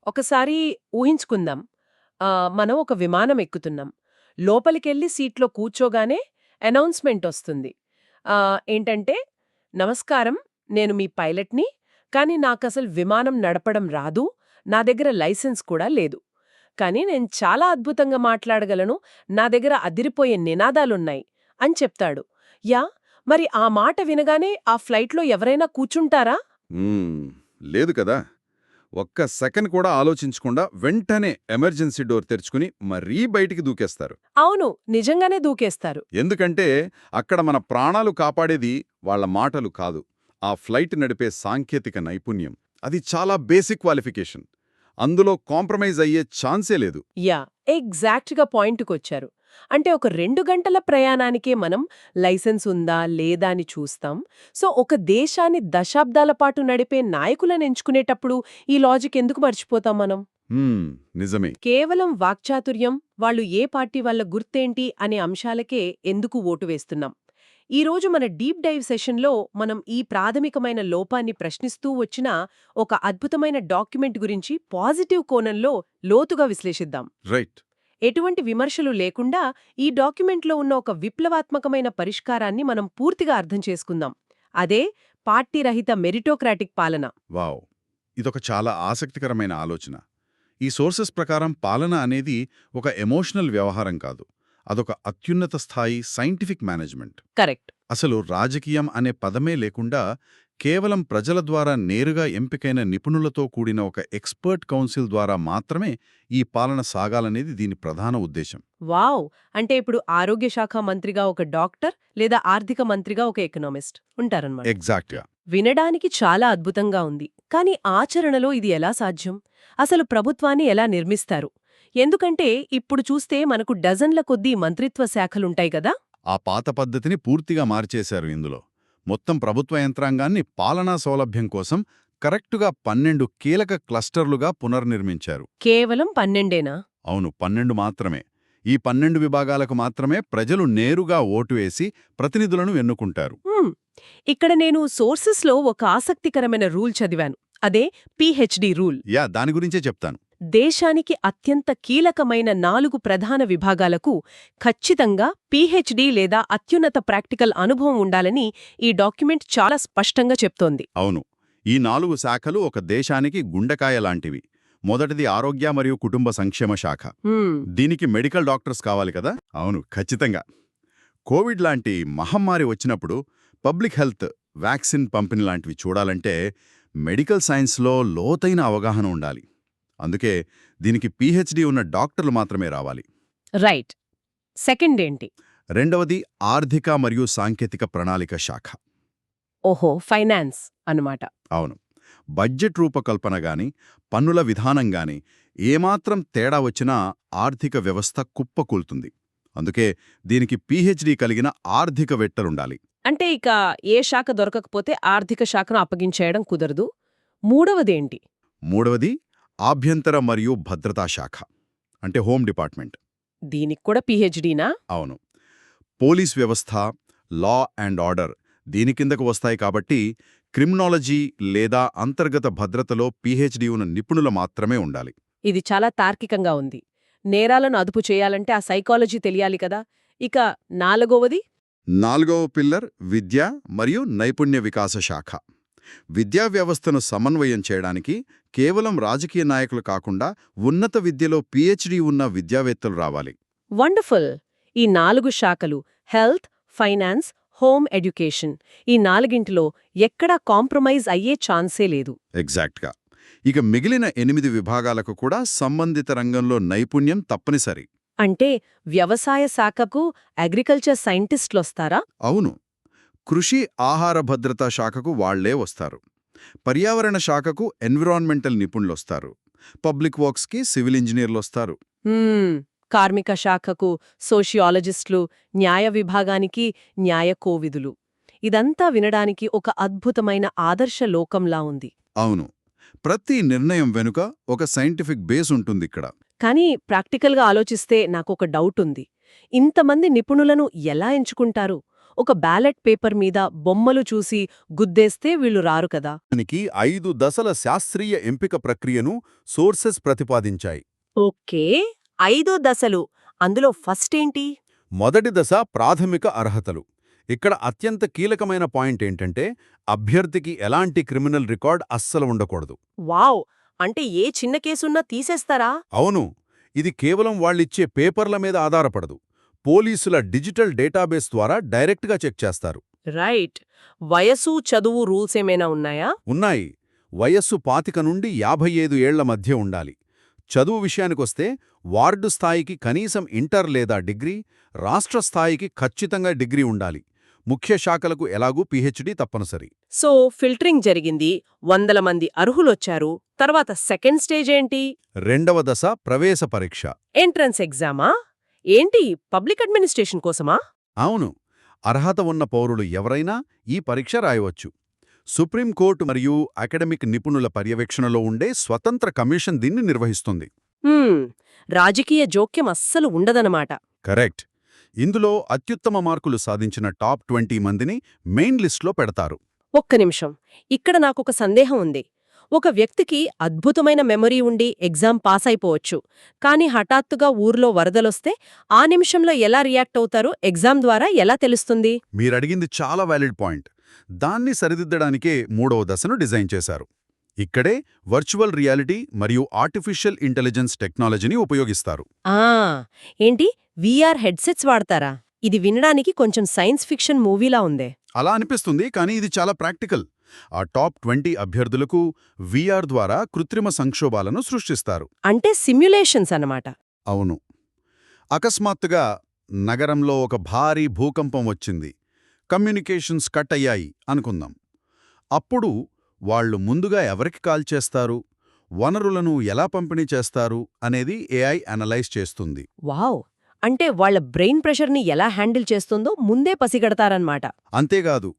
ఒకసారి ఊహించుకుందాం. మనం ఒక విమానం ఎక్కుతున్నాం. లోపలికెళ్ళి సీట్లో కూర్చోగానే అనౌన్స్‌మెంట్ ఒస్తుంది. ఏంటంటే, "నమస్కారం, నేను మీ పైలట్‌ని. కానీ నాకసలు విమానం నడపడం రాదు. నా దగ్గర లైసెన్స్ కూడా లేదు. కానీ నేను చాలా అద్భుతంగా మాట్లాడగలను. నా దగ్గర అదిరిపోయే నినాదాలున్నాయి" అని చెప్తాడు. మరి ఆ మాట వినగానే ఆ ఫ్లైట్‌లో ఎవరైనా కూర్చుంటారా? మ్మ్, లేదు కదా. ఒక్క సెకండ్ కూడా ఆలోచించకుండా వెంటనే ఎమర్జెన్సీ డోర్ తెరుచుకుని మరీ బయటికి దూకేస్తారు. అవును, నిజంగానే దూకేస్తారు. ఎందుకంటే అక్కడ మన ప్రాణాలు కాపాడేది వాళ్ళ మాటలు కాదు, ఆ ఫ్లైట్ నడిపే సాంకేతిక నైపుణ్యం. అది చాలా బేసిక్ క్వాలిఫికేషన్. అందులో కాంప్రమైజ్ అయ్యే ఛాన్సే లేదు. ఎగ్జాక్ట్‌గా పాయింట్‌కొచ్చారు. అంటే ఒక 2 గంటల ప్రయాణానికే మనం లైసెన్స్ ఉందా లేదా అని చూస్తాం. సో ఒక దేశాన్ని దశాబ్దాల పాటు నడిపే నాయకులను ఎంచుకునేటప్పుడు ఈ లాజిక్ ఎందుకు మర్చిపోతాం మనం? హ్మ్, నిజమే. కేవలం వాక్చాతుర్యం, వాళ్ళు ఏ పార్టీ వాళ్ళ గుర్తేంటి అనే అంశాలకే ఎందుకు ఓటు వేస్తున్నాం? ఈరోజు మన డీప్ డైవ్ సెషన్లో మనం ఈ ప్రాథమికమైన లోపాన్ని ప్రశ్నిస్తూ వచ్చిన ఒక అద్భుతమైన డాక్యుమెంట్ గురించి పాజిటివ్ కోణంలో లోతుగా విశ్లేషిద్దాం. రైట్. ఎటువంటి విమర్శలు లేకుండా ఈ డాక్యుమెంట్లో ఉన్న ఒక విప్లవాత్మకమైన పరిష్కారాన్ని మనం పూర్తిగా అర్థం చేసుకుందాం. అదే పార్టీరహిత మెరిటోక్రాటిక్ పాలన. వావ్, ఇదొక చాలా ఆసక్తికరమైన ఆలోచన. ఈ సోర్సెస్ ప్రకారం పాలన అనేది ఒక ఎమోషనల్ వ్యవహారం కాదు, అదొక అత్యున్నత స్థాయి సైంటిఫిక్ మేనేజ్మెంట్. కరెక్ట్. అసలు రాజకీయం అనే పదమే లేకుండా కేవలం ప్రజల ద్వారా నేరుగా ఎంపికైన నిపుణులతో కూడిన ఒక ఎక్స్పర్ట్ కౌన్సిల్ ద్వారా మాత్రమే ఈ పాలన సాగాలనేది దీని ప్రధాన ఉద్దేశం. వావ్! అంటే ఇప్పుడు ఆరోగ్య శాఖ మంత్రిగా ఒక డాక్టర్ లేదా ఆర్థిక మంత్రిగా ఒక ఎకనామిస్ట్ ఉంటారన్నమాట. ఎగ్జాక్ట్గా. వినడానికి చాలా అద్భుతంగా ఉంది. కానీ ఆచరణలో ఇది ఎలా సాధ్యం? అసలు ప్రభుత్వాన్ని ఎలా నిర్మిస్తారు? ఎందుకంటే ఇప్పుడు చూస్తే మనకు డజన్ల కొద్దీ మంత్రిత్వ శాఖలుంటాయి కదా? ఆ పాత పద్ధతిని పూర్తిగా మార్చేశారు ఇందులో. మొత్తం ప్రభుత్వ యంత్రాంగాన్ని పాలనా సౌలభ్యం కోసం కరెక్టుగా 12 కీలక క్లస్టర్లుగా పునర్నిర్మించారు. కేవలం 12ఏనా? అవును, 12 మాత్రమే. ఈ 12 విభాగాలకు మాత్రమే ప్రజలు నేరుగా ఓటు వేసి ప్రతినిధులను ఎన్నుకుంటారు. హ్మ్. ఇక్కడ నేను సోర్సెస్లో ఒక ఆసక్తికరమైన రూల్ చదివాను. అదే పీహెచ్డీ రూల్. దాని గురించే చెప్తాను. దేశానికి అత్యంత కీలకమైన 4 ప్రధాన విభాగాలకు ఖచ్చితంగా పీహెచ్డీ లేదా అత్యున్నత ప్రాక్టికల్ అనుభవం ఉండాలని ఈ డాక్యుమెంట్ చాలా స్పష్టంగా చెప్తోంది. అవును, ఈ 4 శాఖలు ఒక దేశానికి గుండెకాయ లాంటివి. మొదటిది ఆరోగ్య మరియు కుటుంబ సంక్షేమ శాఖ. దీనికి మెడికల్ డాక్టర్స్ కావాలి కదా. అవును, ఖచ్చితంగా. కోవిడ్ లాంటి మహమ్మారి వచ్చినప్పుడు పబ్లిక్ హెల్త్, వ్యాక్సిన్ పంపిణీ లాంటివి చూడాలంటే మెడికల్ సైన్స్లో లోతైన అవగాహన ఉండాలి. అందుకే దీనికి పీహెచ్డీ ఉన్న డాక్టర్లు మాత్రమే రావాలి. రైట్. సెకండ్ ఏంటి? రెండవది ఆర్థిక మరియు సాంకేతిక ప్రణాళిక శాఖ. ఓహో, ఫైనాన్స్ అన్నమాట. అవును, బడ్జెట్ రూపకల్పన గాని పన్నుల విధానం గాని ఏమాత్రం తేడా వచ్చినా ఆర్థిక వ్యవస్థ కుప్పకూలుతుంది. అందుకే దీనికి పీహెచ్డీ కలిగిన ఆర్థికవేత్తలుండాలి. అంటే ఇక ఏ శాఖ దొరకకపోతే ఆర్థిక శాఖను అప్పగించేయడం కుదరదు. మూడవదేంటి? మూడవది ఆభ్యంతర మరియు భద్రతా శాఖ, అంటే హోమ్ డిపార్ట్మెంట్. దీనికి కూడా పీహెచ్డీనా? అవును, పోలీస్ వ్యవస్థ, లా అండ్ ఆర్డర్ దీని కిందకు వస్తాయి కాబట్టి క్రిమినాలజీ లేదా అంతర్గత భద్రతలో పీహెచ్డీ ఉన్న నిపుణులు మాత్రమే ఉండాలి. ఇది చాలా తార్కికంగా ఉంది. నేరాలను అదుపు చేయాలంటే ఆ సైకాలజీ తెలియాలి కదా. ఇక నాలుగవది? నాలుగవ పిల్లర్ విద్య మరియు నైపుణ్య వికాస శాఖ. విద్యా వ్యవస్థను సమన్వయం చేయడానికి కేవలం రాజకీయ నాయకులు కాకుండా ఉన్నత విద్యలో పీహెచ్డీ ఉన్న విద్యావేత్తలు రావాలి. వండర్ఫుల్. ఈ 4 శాఖలు హెల్త్, ఫైనాన్స్, హోమ్ ఎడ్యుకేషన్, ఈ 4ంటిలో ఎక్కడా కాంప్రమైజ్ అయ్యే ఛాన్సే లేదు. ఎగ్జాక్ట్గా. ఇక మిగిలిన 8 విభాగాలకు కూడా సంబంధిత రంగంలో నైపుణ్యం తప్పనిసరి. అంటే వ్యవసాయ శాఖకు అగ్రికల్చర్ సైంటిస్టులొస్తారా? అవును, కృషి ఆహార భద్రతా శాఖకు వాళ్లే వస్తారు. పర్యావరణ శాఖకు ఎన్విరాన్మెంటల్ నిపుణులొస్తారు. పబ్లిక్ వర్క్స్కి సివిల్ ఇంజనీర్లొస్తారు. కార్మిక శాఖకు సోషియాలజిస్టులు, న్యాయ విభాగానికి న్యాయ కోవిదులు. ఇదంతా వినడానికి ఒక అద్భుతమైన ఆదర్శ లోకంలా ఉంది. అవును, ప్రతి నిర్ణయం వెనుక ఒక సైంటిఫిక్ బేస్ ఉంటుందిక్కడ. కానీ ప్రాక్టికల్గా ఆలోచిస్తే నాకొక డౌట్ ఉంది. ఇంతమంది నిపుణులను ఎలా ఎంచుకుంటారు? ఒక బ్యాలెట్ పేపర్ మీద బొమ్మలు చూసి గుద్దేస్తే వీళ్ళు రారు కదా. దానికి 5 దశల శాస్త్రీయ ఎంపిక ప్రక్రియను సోర్సెస్ ప్రతిపాదించాయి. ఓకే, 5 దశలు. అందులో ఫస్ట్ ఏంటి? మొదటి దశ ప్రాథమిక అర్హతలు. ఇక్కడ అత్యంత కీలకమైన పాయింట్ ఏంటంటే అభ్యర్థికి ఎలాంటి క్రిమినల్ రికార్డ్ అస్సలు ఉండకూడదు. వావ్! అంటే ఏ చిన్న కేసున్నా తీసేస్తారా? అవును, ఇది కేవలం వాళ్ళిచ్చే పేపర్ల మీద ఆధారపడదు. పోలీసుల డిజిటల్ డేటాబేస్ ద్వారా డైరెక్ట్గా చెక్ చేస్తారు. రైట్. వయసు, చదువు రూల్స్ ఏమైనా ఉన్నాయా? ఉన్నాయి. వయస్సు 25 నుండి 55 ఏళ్ల మధ్య ఉండాలి. చదువు విషయానికొస్తే వార్డు స్థాయికి కనీసం ఇంటర్ లేదా డిగ్రీ, రాష్ట్ర స్థాయికి ఖచ్చితంగా డిగ్రీ ఉండాలి. ముఖ్య శాఖలకు ఎలాగూ పీహెచ్డీ తప్పనిసరి. సో ఫిల్టరింగ్ జరిగింది, 100 మంది అర్హులొచ్చారు. తర్వాత సెకండ్ స్టేజ్ ఏంటి? రెండవ దశ ప్రవేశ పరీక్ష. ఎంట్రన్స్ ఎగ్జామా? ఏంటి, పబ్లిక్ అడ్మినిస్ట్రేషన్ కోసమా? అవును, అర్హత ఉన్న పౌరులు ఎవరైనా ఈ పరీక్ష రాయవచ్చు. సుప్రీంకోర్టు మరియు అకాడమిక్ నిపుణుల పర్యవేక్షణలో ఉండే స్వతంత్ర కమిషన్ దీన్ని నిర్వహిస్తుంది. హ్మ్, రాజకీయ జోక్యం అస్సలు ఉండదనమాట. కరెక్ట్. ఇందులో అత్యుత్తమ మార్కులు సాధించిన టాప్ 20 మందిని మెయిన్ లిస్ట్లో పెడతారు. ఒక్క నిమిషం, ఇక్కడ నాకొక సందేహం ఉంది. ఒక వ్యక్తికి అద్భుతమైన మెమరీ ఉండి ఎగ్జామ్ పాస్ అయిపోవచ్చు, కానీ హఠాత్తుగా ఊర్లో వరదలొస్తే ఆ నిమిషంలో ఎలా రియాక్ట్ అవుతారో ఎగ్జామ్ ద్వారా ఎలా తెలుస్తుంది? మీరడిగింది చాలా వ్యాలిడ్ పాయింట్. దాన్ని సరిదిద్దడానికే మూడవ దశను డిజైన్ చేశారు. ఇక్కడే వర్చువల్ రియాలిటీ మరియు ఆర్టిఫిషియల్ ఇంటెలిజెన్స్ టెక్నాలజీని ఉపయోగిస్తారు. ఆ, ఏంటి, వీఆర్ హెడ్సెట్స్ వాడతారా? ఇది వినడానికి కొంచెం సైన్స్ ఫిక్షన్ మూవీలా ఉందే. అలా అనిపిస్తుంది, కానీ ఇది చాలా ప్రాక్టికల్. ఆ టాప్ 20 అభ్యర్థులకు వీఆర్ ద్వారా కృత్రిమ సంక్షోభాలను సృష్టిస్తారు. అంటే సిమ్యులేషన్స్ అన్నమాట. అవును. అకస్మాత్తుగా నగరంలో ఒక భారీ భూకంపం వచ్చింది, కమ్యూనికేషన్స్ కట్ అయ్యాయి అనుకుందాం. అప్పుడు వాళ్ళు ముందుగా ఎవరికి కాల్ చేస్తారు, వనరులను ఎలా పంపిణీ చేస్తారు అనేది ఏఐ అనలైజ్ చేస్తుంది. వావ్! అంటే వాళ్ళ బ్రెయిన్ ప్రెషర్ని ఎలా హ్యాండిల్ చేస్తుందో ముందే పసిగడతారన్నమాట. అంతేకాదు,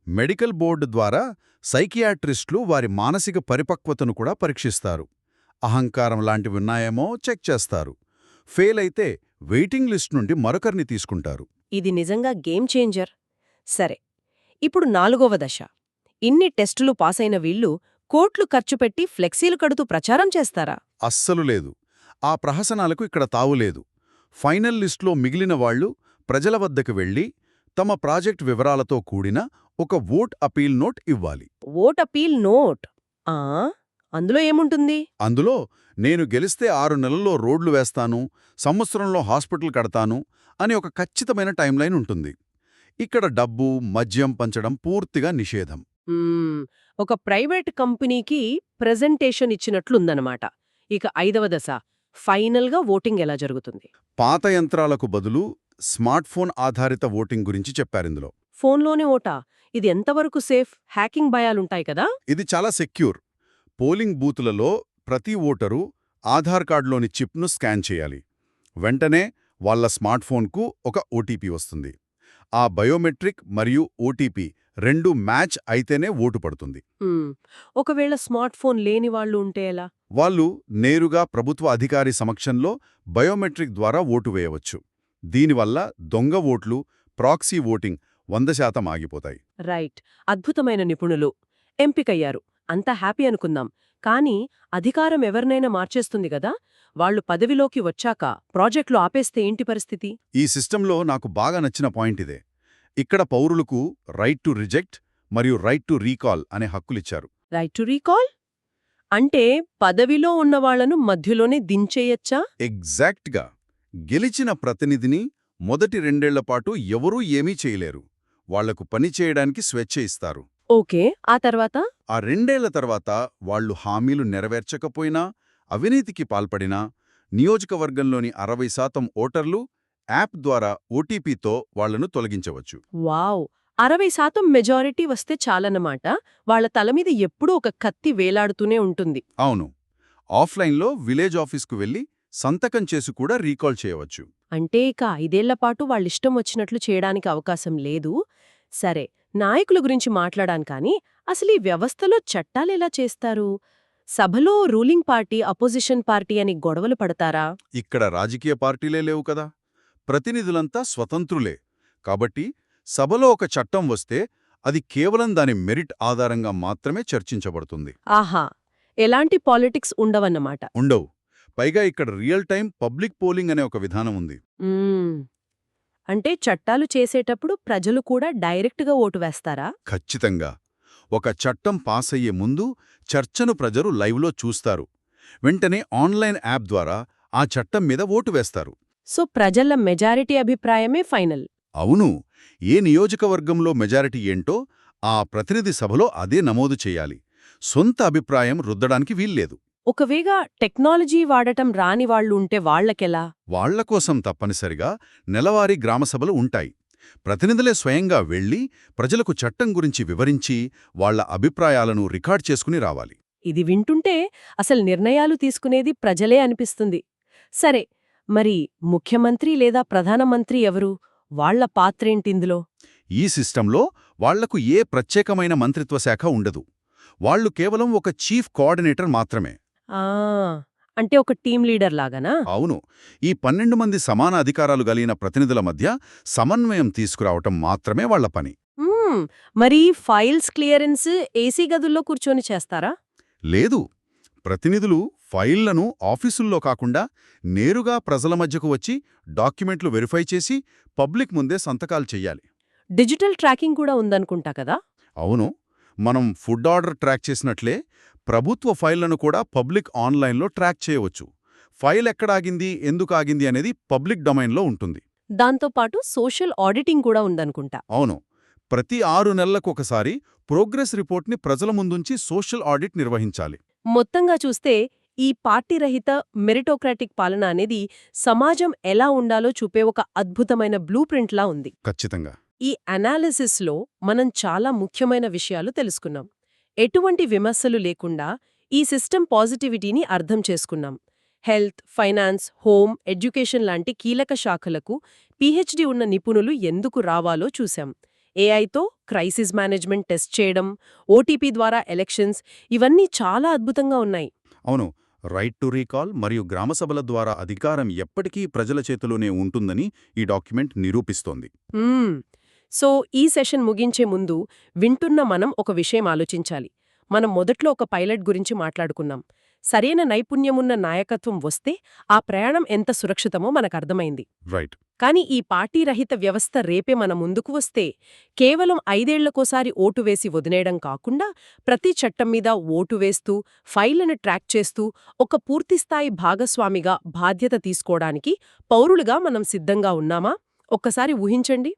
మెడికల్ బోర్డు ద్వారా సైకియాట్రిస్టులు వారి మానసిక పరిపక్వతను కూడా పరీక్షిస్తారు. అహంకారం లాంటివున్నాయేమో చెక్ చేస్తారు. ఫెయిల్ అయితే వెయిటింగ్ లిస్ట్ నుండి మరొకరిని తీసుకుంటారు. ఇది నిజంగా గేమ్ చేంజర్. సరే, ఇప్పుడు 4వ దశ. ఇన్ని టెస్టులు పాసైన వీళ్ళు కోట్లు ఖర్చు పెట్టి ఫ్లెక్సీలు కడుతూ ప్రచారం చేస్తారా? అస్సలు లేదు. ఆ ప్రహసనాలకు ఇక్కడ తావులేదు. ఫైనల్ లిస్ట్లో మిగిలిన వాళ్లు ప్రజల వద్దకు వెళ్లి తమ ప్రాజెక్ట్ వివరాలతో కూడిన ఒక ఓట్ అపీల్ నోట్ ఇవ్వాలి. Vote appeal note? ఆ, అందులో ఏముంటుంది? అందులో నేను గెలిస్తే 6 నెలల్లో రోడ్లు వేస్తాను, సంవత్సరంలో హాస్పిటల్ కడతాను అని ఒక ఖచ్చితమైన టైంలైన్ ఉంటుంది. ఇక్కడ డబ్బు, మద్యం పంచడం పూర్తిగా నిషేధం. ఒక ప్రైవేట్ కంపెనీకి ప్రెజెంటేషన్ ఇచ్చినట్లుందనమాట. ఇక 5వ దశ, ఫైనల్గా ఓటింగ్ ఎలా జరుగుతుంది? పాత యంత్రాలకు బదులు స్మార్ట్ ఫోన్ ఆధారిత ఓటింగ్ గురించి చెప్పారిందులో. ఫోన్లోనే ఓటా? ఇది ఎంతవరకు సేఫ్? హ్యాకింగ్ భయాలుంటాయి కదా. ఇది చాలా సెక్యూర్. పోలింగ్ బూతులలో ప్రతి ఓటరు ఆధార్ కార్డులోని చిప్ను స్కాన్ చేయాలి. వెంటనే వాళ్ళ స్మార్ట్ ఫోన్కు ఒక ఓటీపీ వస్తుంది. ఆ బయోమెట్రిక్ మరియు ఓటీపీ రెండూ మ్యాచ్ అయితేనే ఓటు పడుతుంది. ఒకవేళ స్మార్ట్ ఫోన్ లేని వాళ్ళు ఉంటే ఎలా? వాళ్ళు నేరుగా ప్రభుత్వ అధికారి సమక్షంలో బయోమెట్రిక్ ద్వారా ఓటు వేయవచ్చు. దీనివల్ల దొంగ ఓట్లు, ప్రాక్సీ ఓటింగ్ 100% ఆగిపోతాయి. రైట్. అద్భుతమైన నిపుణులు ఎంపికయ్యారు, అంతా హ్యాపీ అనుకుందాం. కానీ అధికారం ఎవరినైనా మార్చేస్తుంది కదా. వాళ్లు పదవిలోకి వచ్చాక ప్రాజెక్టులు ఆపేస్తే ఏంటి పరిస్థితి? ఈ సిస్టంలో నాకు బాగా నచ్చిన పాయింట్ ఇదే. ఇక్కడ పౌరులకు రైట్ టు రిజెక్ట్ మరియు రైట్ టు రీకాల్ అనే హక్కులిచ్చారు. రైట్ టు రీకాల్ అంటే పదవిలో ఉన్నవాళ్లను మధ్యలోనే దించేయచ్చా? ఎగ్జాక్ట్గా. గెలిచిన ప్రతినిధిని మొదటి 2 ఏళ్లపాటు ఎవరూ ఏమీ చేయలేరు. వాళ్లకు పని చేయడానికి స్వేచ్ఛ ఇస్తారు. ఓకే, ఆ తర్వాత? ఆ 2 ఏళ్ల తర్వాత వాళ్లు హామీలు నెరవేర్చకపోయినా, అవినీతికి పాల్పడినా, నియోజకవర్గంలోని 60% ఓటర్లు యాప్ ద్వారా ఓటీపీతో వాళ్లను తొలగించవచ్చు. వావ్! 60% మెజారిటీ వస్తే చాలన్నమాట. వాళ్ల తలమీద ఎప్పుడూ ఒక కత్తి వేలాడుతూనే ఉంటుంది. అవును. ఆఫ్లైన్లో విలేజ్ ఆఫీస్కు వెళ్లి సంతకం చేసి కూడా రీకాల్ చేయవచ్చు. అంటే ఇక 5 ఏళ్లపాటు వాళ్ళిష్టం వచ్చినట్లు చేయడానికి అవకాశం లేదు. సరే, నాయకుల గురించి మాట్లాడాను కానీ అసలు ఈ వ్యవస్థలో చట్టాలెలా చేస్తారు? సభలో రూలింగ్ పార్టీ, అపోజిషన్ పార్టీ అని గొడవలు పడతారా? ఇక్కడ రాజకీయ పార్టీలే లేవు కదా. ప్రతినిధులంతా స్వతంత్రులే. కాబట్టి సభలో ఒక చట్టం వస్తే అది కేవలం దాని మెరిట్ ఆధారంగా మాత్రమే చర్చించబడుతుంది. ఆహా, ఎలాంటి పాలిటిక్స్ ఉండవన్నమాట. ఉండవు. పైగా ఇక్కడ రియల్ టైం పబ్లిక్ పోలింగ్ అనే ఒక విధానం ఉంది. మ్మ్. అంటే చట్టాలు చేసేటప్పుడు ప్రజలు కూడా డైరెక్ట్గా ఓటు వేస్తారా? ఖచ్చితంగా. ఒక చట్టం పాస్ అయ్యే ముందు చర్చను ప్రజలు లైవ్లో చూస్తారు. వెంటనే ఆన్లైన్ యాప్ ద్వారా ఆ చట్టం మీద ఓటు వేస్తారు. సో ప్రజల మెజారిటీ అభిప్రాయమే ఫైనల్. అవును. ఏ నియోజకవర్గంలో మెజారిటీ ఏంటో ఆ ప్రతినిధి సభలో అదే నమోదు చేయాలి. సొంత అభిప్రాయం రుద్దడానికి వీల్లేదు. ఒకవేళ టెక్నాలజీ వాడటం రాని వాళ్ళు ఉంటే వాళ్లకెలా? వాళ్ల కోసం తప్పనిసరిగా నెలవారీ గ్రామసభలు ఉంటాయి. ప్రతినిధులే స్వయంగా వెళ్లి ప్రజలకు చట్టం గురించి వివరించి వాళ్ల అభిప్రాయాలను రికార్డ్ చేసుకుని రావాలి. ఇది వింటుంటే అసలు నిర్ణయాలు తీసుకునేది ప్రజలే అనిపిస్తుంది. సరే, మరి ముఖ్యమంత్రి లేదా ప్రధానమంత్రి ఎవరు? వాళ్ల పాత్రేంటిందులో? ఈ సిస్టంలో వాళ్లకు ఏ ప్రత్యేకమైన మంత్రిత్వ శాఖ ఉండదు. వాళ్లు కేవలం ఒక చీఫ్ కోఆర్డినేటర్ మాత్రమే. ఆ, అంటే ఒక టీం లీడర్ లాగానా? అవును. ఈ 12 మంది సమాన అధికారాలు కలిగిన ప్రతినిధుల మధ్య సమన్వయం తీసుకురావటం మాత్రమే వాళ్ల పని. మరి ఫైల్స్ క్లియరెన్స్ ఏసీ గదుల్లో కూర్చొని చేస్తారా? లేదు. ప్రతినిధులు ఫైళ్లను ఆఫీసుల్లో కాకుండా నేరుగా ప్రజల మధ్యకు వచ్చి డాక్యుమెంట్లు వెరిఫై చేసి పబ్లిక్ ముందే సంతకాలు చెయ్యాలి. డిజిటల్ ట్రాకింగ్ కూడా ఉందనుకుంటా కదా? అవును. మనం ఫుడ్ ఆర్డర్ ట్రాక్ చేసినట్లే ప్రభుత్వ ఫైళ్లను కూడా పబ్లిక్ ఆన్లైన్లో ట్రాక్ చేయవచ్చు. ఫైల్ ఎక్కడాగింది, ఎందుకు ఆగింది అనేది పబ్లిక్ డొమైన్లో ఉంటుంది. దాంతోపాటు సోషల్ ఆడిటింగ్ కూడా ఉందనుకుంటా. అవును. ప్రతి 6 నెలలకొకసారి ప్రోగ్రెస్ రిపోర్ట్ని ప్రజల ముందుంచి సోషల్ ఆడిట్ నిర్వహించాలి. మొత్తంగా చూస్తే ఈ పార్టీ రహిత మెరిటోక్రాటిక్ పాలన అనేది సమాజం ఎలా ఉండాలో చూపే ఒక అద్భుతమైన బ్లూ ప్రింట్లా ఉంది. ఖచ్చితంగా. ఈ అనాలిసిస్లో మనం చాలా ముఖ్యమైన విషయాలు తెలుసుకున్నాం. ఎటువంటి విమర్శలు లేకుండా ఈ సిస్టమ్ పాజిటివిటీని అర్థం చేసుకున్నాం. హెల్త్, ఫైనాన్స్, హోమ్, ఎడ్యుకేషన్ లాంటి కీలక శాఖలకు పీహెచ్డీ ఉన్న నిపుణులు ఎందుకు రావాలో చూశాం. ఏఐతో క్రైసిస్ మేనేజ్మెంట్ టెస్ట్ చేయడం, ఓటీపీ ద్వారా ఎలక్షన్స్, ఇవన్నీ చాలా అద్భుతంగా ఉన్నాయి. అవును. రైట్ టు రీకాల్ మరియు గ్రామసభల ద్వారా అధికారం ఎప్పటికీ ప్రజల చేతిలోనే ఉంటుందని ఈ డాక్యుమెంట్ నిరూపిస్తోంది. సో ఈ సెషన్ ముగించే ముందు వింటున్న మనం ఒక విషయం ఆలోచించాలి. మనం మొదట్లో ఒక పైలట్ గురించి మాట్లాడుకున్నాం. సరైన నైపుణ్యమున్న నాయకత్వం వస్తే ఆ ప్రయాణం ఎంత సురక్షితమో మనకర్థమైంది. రైట్. కానీ ఈ పార్టీ రహిత వ్యవస్థ రేపే మన ముందుకు వస్తే కేవలం 5 ఏళ్లకోసారి ఓటు వేసి వదిలేయడం కాకుండా ప్రతి చట్టం మీద ఓటు వేస్తూ, ఫైళ్లను ట్రాక్ చేస్తూ, ఒక పూర్తిస్థాయి భాగస్వామిగా బాధ్యత తీసుకోవడానికి పౌరులుగా మనం సిద్ధంగా ఉన్నామా? ఒక్కసారి ఊహించండి.